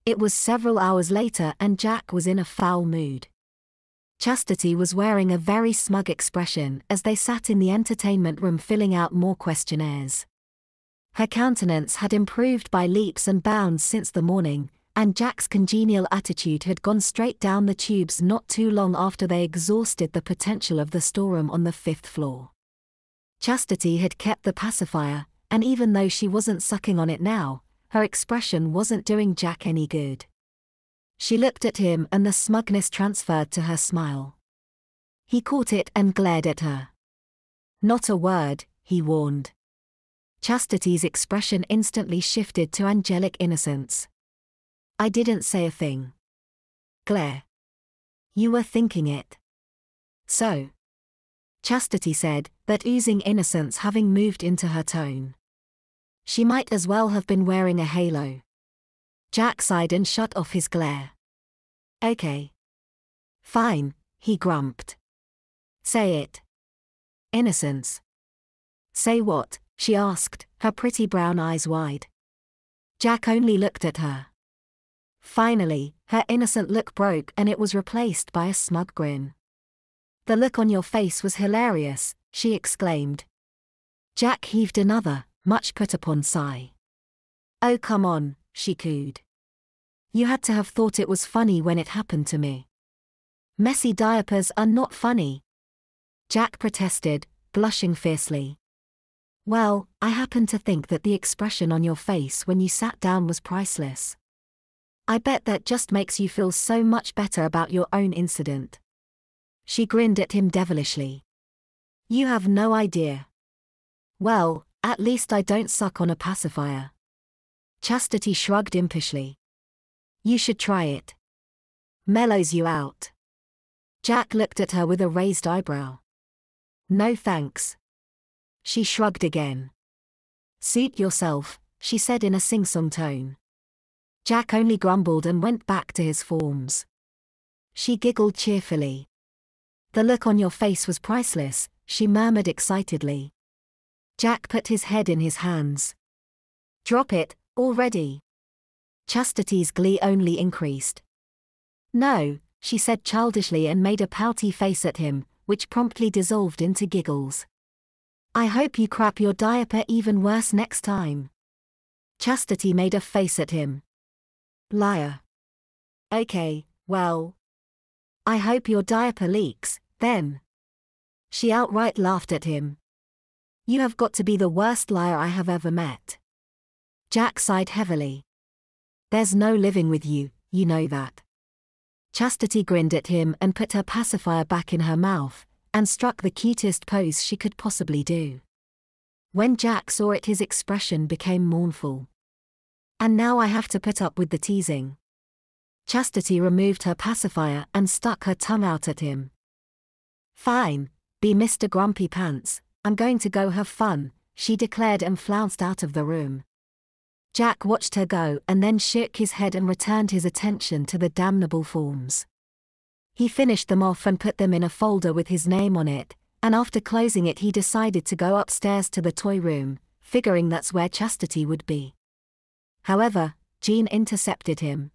It was several hours later and Jack was in a foul mood. Chastity was wearing a very smug expression as they sat in the entertainment room filling out more questionnaires. Her countenance had improved by leaps and bounds since the morning, and Jack's congenial attitude had gone straight down the tubes not too long after they exhausted the potential of the storeroom on the 5th floor. Chastity had kept the pacifier, and even though she wasn't sucking on it now, her expression wasn't doing Jack any good. She looked at him and the smugness transferred to her smile. He caught it and glared at her. "Not a word," he warned. Chastity's expression instantly shifted to angelic innocence. "I didn't say a thing." "Glare. You were thinking it." "So?" Chastity said, that oozing innocence having moved into her tone. "She might as well have been wearing a halo." Jack sighed and shut off his glare. "Okay. Fine," he grumped. "Say it." "Innocence." "Say what?" she asked, her pretty brown eyes wide. Jack only looked at her. Finally, her innocent look broke and it was replaced by a smug grin. "The look on your face was hilarious," she exclaimed. Jack heaved another, much put-upon sigh. "Oh come on," she cooed. "You had to have thought it was funny when it happened to me." "Messy diapers are not funny," Jack protested, blushing fiercely. "Well, I happen to think that the expression on your face when you sat down was priceless. I bet that just makes you feel so much better about your own incident." She grinned at him devilishly. "You have no idea." "Well, at least I don't suck on a pacifier." Chastity shrugged impishly. "You should try it. Mellows you out." Jack looked at her with a raised eyebrow. "No thanks." She shrugged again. "Suit yourself," she said in a sing-song tone. Jack only grumbled and went back to his forms. She giggled cheerfully. "The look on your face was priceless," she murmured excitedly. Jack put his head in his hands. "Drop it, already." Chastity's glee only increased. "No," she said childishly and made a pouty face at him, which promptly dissolved into giggles. "I hope you crap your diaper even worse next time." Chastity made a face at him. "Liar." "Okay, well. I hope your diaper leaks, then." She outright laughed at him. "You have got to be the worst liar I have ever met." Jack sighed heavily. "There's no living with you, you know that." Chastity grinned at him and put her pacifier back in her mouth, and struck the cutest pose she could possibly do. When Jack saw it, his expression became mournful. "And now I have to put up with the teasing." Chastity removed her pacifier and stuck her tongue out at him. "Fine, be Mr. Grumpy Pants, I'm going to go have fun," she declared and flounced out of the room. Jack watched her go and then shook his head and returned his attention to the damnable forms. He finished them off and put them in a folder with his name on it, and after closing it he decided to go upstairs to the toy room, figuring that's where Chastity would be. However, Jean intercepted him.